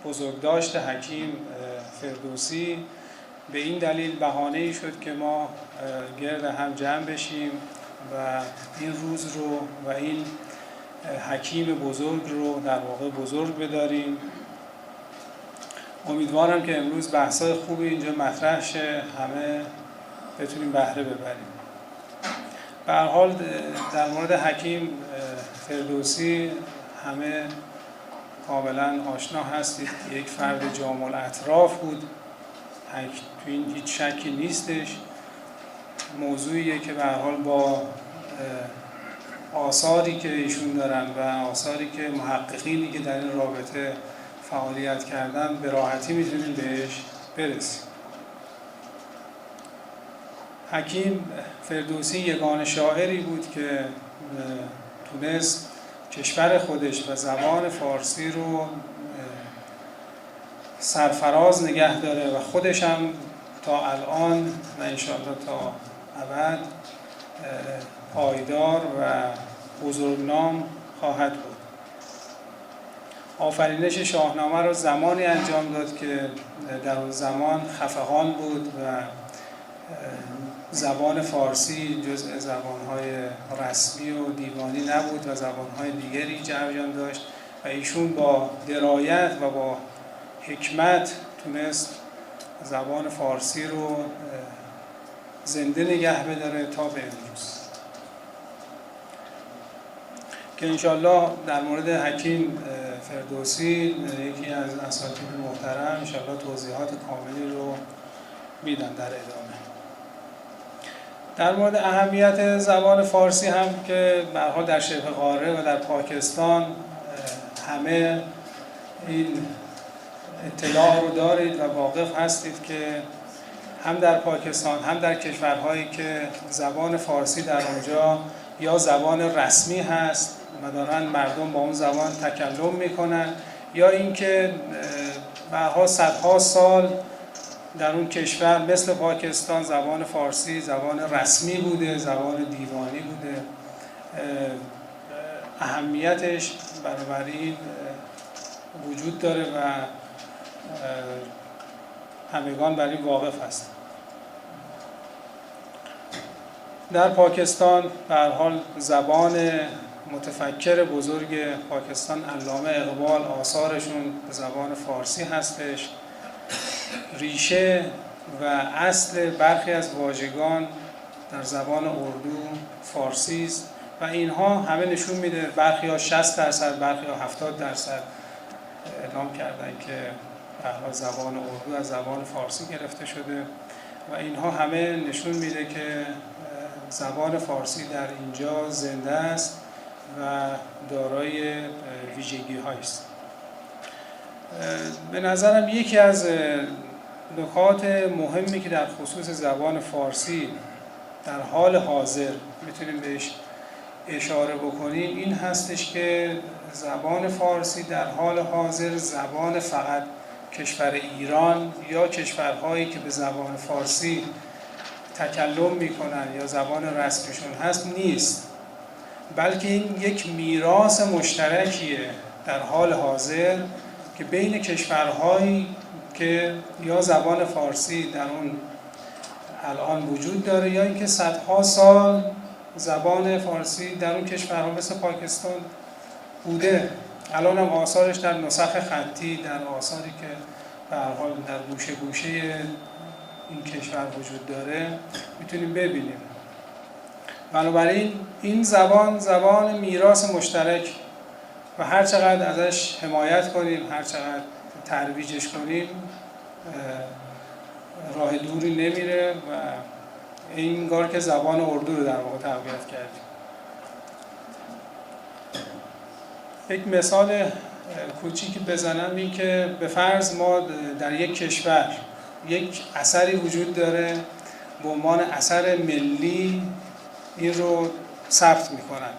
بزرگداشت حکیم فردوسی به این دلیل بهانه‌ای شد که ما گرد هم جمع بشیم و این روز رو و این حکیم بزرگ رو در واقع بزرگ بداریم. امیدوارم که امروز بحث‌های خوبی اینجا مطرح شه، همه بتونیم بهره ببریم. به هر حال در مورد حکیم فردوسی همه کاملا آشنا هستید. یک فرد جامع الاطراف بود، تو این هیچ شکی نیستش. موضوعیه که به هر حال با آثاری که ایشون دارن و آثاری که محققینی که در این رابطه فعالیت کردن به راحتی میتونیم بهش برسیم. حکیم فردوسی یگانه شاعری بود که تونست کشور خودش و زبان فارسی رو سرفراز نگه داره و خودش هم تا الان و انشاءالله تا ابد پایدار و بزرگنام خواهد بود. آفرینش شاهنامه رو زمانی انجام داد که در اون زمان خفقان بود و زبان فارسی جزء زبانهای رسمی و دیوانی نبود و زبانهای دیگری جریان داشت و ایشون با درایت و با حکمت تونست زبان فارسی رو زنده نگه بداره تا به امروز، که انشالله در مورد حکیم فردوسی یکی از اساتید محترم انشالله توضیحات کاملی رو میدن در ادامه. در مورد اهمیت زبان فارسی هم که به هر حال در شبه قاره و در پاکستان همه این اطلاع رو دارید و واقف هستید که هم در پاکستان هم در کشورهایی که زبان فارسی در اونجا یا زبان رسمی هست و دارن مردم با اون زبان تکلم میکنن، یا اینکه به هر حال صدها سال در اون کشور مثل پاکستان زبان فارسی زبان رسمی بوده، زبان دیوانی بوده. اهمیتش بنابراین وجود داره و همگان بر این واقف هستند. در پاکستان به هر حال زبان متفکر بزرگ پاکستان علامه اقبال آثارشون به زبان فارسی هستش. ریشه و اصل برخی از واژگان در زبان اردو فارسی است و اینها همه نشون میده برخی ها 60%، برخی ها 70% اعلام کردن که به هر حال زبان اردو از زبان فارسی گرفته شده و اینها همه نشون میده که زبان فارسی در اینجا زنده است و دارای ویژگی هایی است. به نظرم یکی از نکات مهمی که در خصوص زبان فارسی در حال حاضر میتونیم بهش اشاره بکنیم این هستش که زبان فارسی در حال حاضر زبان فقط کشور ایران یا کشورهایی که به زبان فارسی تکلم میکنن یا زبان رسمیشون هست نیست، بلکه این یک میراث مشترکیه در حال حاضر که بین کشورهایی که یا زبان فارسی در اون الان وجود داره یا اینکه صدها سال زبان فارسی در اون کشورها مثل پاکستان بوده. الان هم آثارش در نسخ خطی، در آثاری که به هر حال در گوشه گوشه این کشور وجود داره میتونیم ببینیم. بنابراین این زبان میراث مشترک و هر چقدر ازش حمایت کنیم، هر چقدر ترویجش کنیم راه دوری نمیره و اینگار که زبان اردو رو در واقع تقویت کردیم. یک مثال کوچیکی بزنم این که به فرض ما در یک کشور یک اثری وجود داره به عنوان اثر ملی، این رو ثبت میکنن.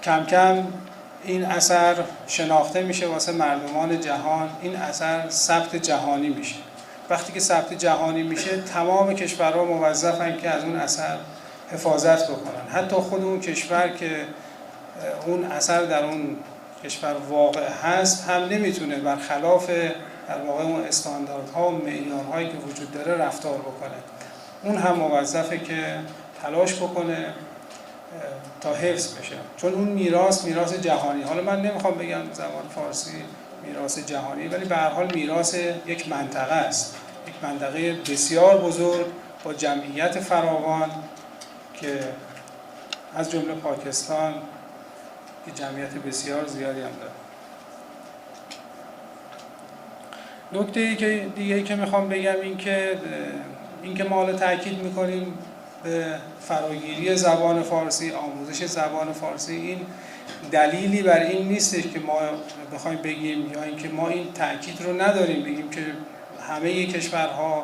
کم کم این اثر شناخته میشه واسه مردمان جهان، این اثر ثبت جهانی میشه. وقتی که ثبت جهانی میشه تمام کشورها موظفن که از اون اثر حفاظت بکنن، حتی خود اون کشور که اون اثر در اون کشور واقع هست هم نمیتونه برخلاف در واقع اون استانداردها و معیارهایی که وجود داره رفتار بکنه. اون هم موظفه که تلاش بکنه تا حفظ بشه، چون اون میراث جهانی. حالا من نمیخوام بگم زبان فارسی میراث جهانی، ولی به هر حال میراث یک منطقه است، یک منطقه بسیار بزرگ با جمعیت فراوان که از جمله پاکستان که جمعیت بسیار زیادی هم داره. نکته دیگه که میخوام بگم این که ما حالا تاکید میکنیم به فراگیری زبان فارسی، آموزش زبان فارسی، این دلیلی بر این نیستش که ما بخوایم بگیم یا اینکه ما این تاکید رو نداریم بگیم که همه کشورها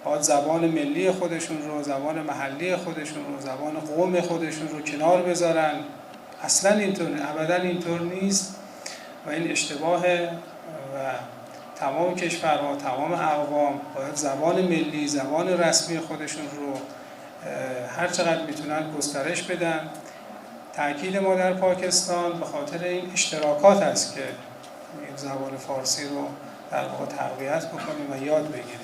باید زبان ملی خودشون رو، زبان محلی خودشون رو، زبان قوم خودشون رو کنار بذارن. اصلا اینطور، ابدا اینطور نیست و این اشتباهه و تمام کشورها، تمام اقوام باید زبان ملی، زبان رسمی خودشون رو هر چقدر میتونن گسترش بدن. تأکید ما در پاکستان به خاطر این اشتراکات است که این زبان فارسی رو در واقع تقویت بکنیم و یاد بگیریم.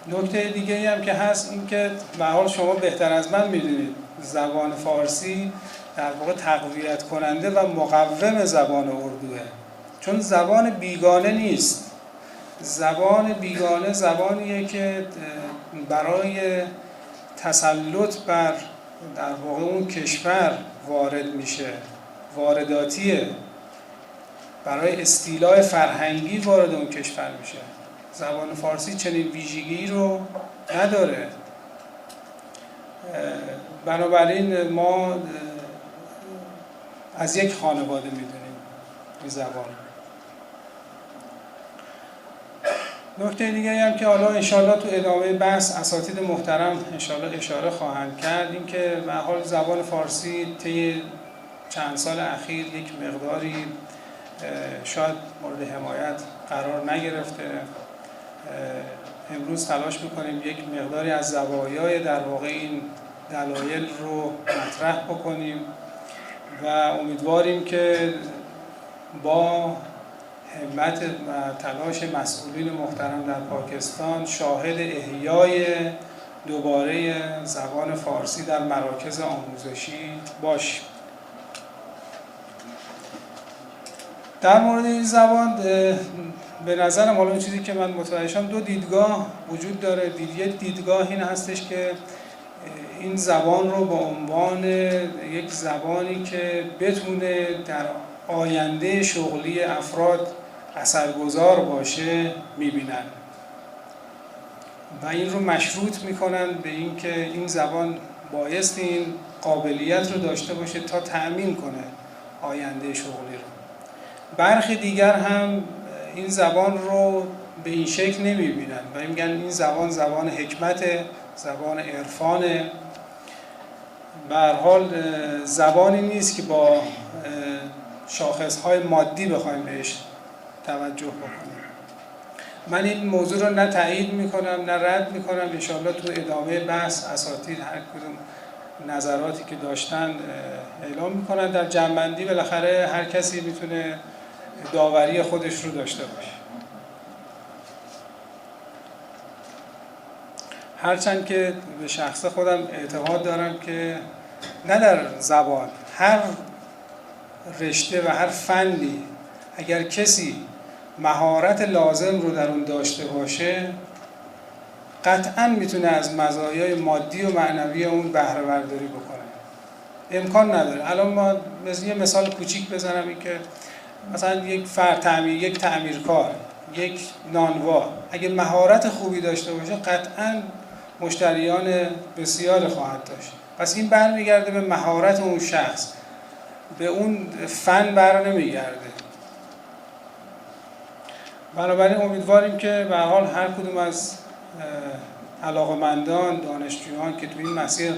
نکته دیگه هم که هست این که به حال شما بهتر از من میدونید زبان فارسی در واقع تقویت کننده و مقوم زبان اردوه، چون زبان بیگانه نیست. زبان بیگانه زبانیه که برای تسلط بر در واقع اون کشور وارد میشه، وارداتیه، برای استیلاء فرهنگی وارد اون کشور میشه. زبان فارسی چنین ویژگی رو نداره. بنابراین ما از یک خانواده میدونیم این زبان. نکته دیگه هم که حالا انشالله تو ادامه بحث اساتید محترم انشالله اشاره خواهند کرد، این که به حال زبان فارسی طی چند سال اخیر یک مقداری شاید مورد حمایت قرار نگرفته. امروز تلاش میکنیم یک مقداری از زوایای در واقع این دلایل رو مطرح بکنیم و امیدواریم که با همت و تلاش مسئولین محترم در پاکستان شاهد احیای دوباره زبان فارسی در مراکز آموزشی باشیم. در مورد این زبان به نظرم حالا اون چیزی که من متوجه شدم دو دیدگاه وجود داره. یک دیدگاه این هستش که این زبان رو به عنوان یک زبانی که بتونه در آینده شغلی افراد اثرگذار باشه میبینن و این رو مشروط میکنن به این که این زبان بایست این قابلیت رو داشته باشه تا تأمین کنه آینده شغلی رو. برخی دیگر هم این زبان رو به این شکل نمیبینن و میگن این زبان حکمت، زبان عرفانه. به هر حال زبانی نیست که با شاخصهای مادی بخوایم بهش توجه بکنیم. من این موضوع رو نه تایید میکنم نه رد میکنم. انشاءالله تو ادامه بحث اساتید هر کدوم نظراتی که داشتن اعلام میکنن. در جمع‌بندی بالاخره هر کسی میتونه داوری خودش رو داشته باشه. هرچند که به شخص خودم اعتقاد دارم که نه در زبان، هر رشته و هر فنی اگر کسی مهارت لازم رو در اون داشته باشه قطعاً میتونه از مزایای مادی و معنوی اون بهره برداری بکنه. امکان نداره. الان ما یه مثال کوچیک بزنم، این که مثلا یک تعمیرکار، یک نانوا اگه مهارت خوبی داشته باشه قطعاً مشتریان بسیار خواهد داشت. پس این برمیگرده به مهارت اون شخص، به اون فن بر نمیگرده. بنابراین امیدواریم که به هر حال هر کدوم از علاقه‌مندان، دانشجویان که تو این مسیر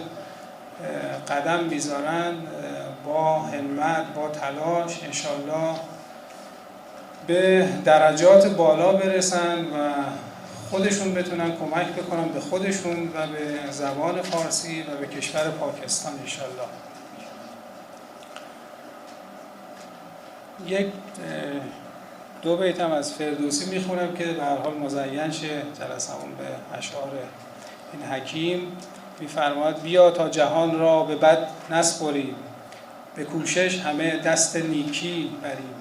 قدم میذارن با همت، با تلاش انشالله به درجات بالا برسن و خودشون بتونن کمک بکنن به خودشون و به زبان فارسی و به کشور پاکستان انشالله. یک دو بیت هم از فردوسی میخونم که به هر حال مزین شه جلسمون به اشعار این حکیم. میفرماید بیا تا جهان را به بد نسپریم، به کوشش همه دست نیکی بریم.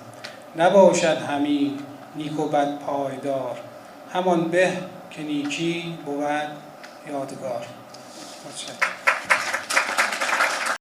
نباشد همی نیک و بد پایدار، همان به که نیکی بود یادگار. متشکرم.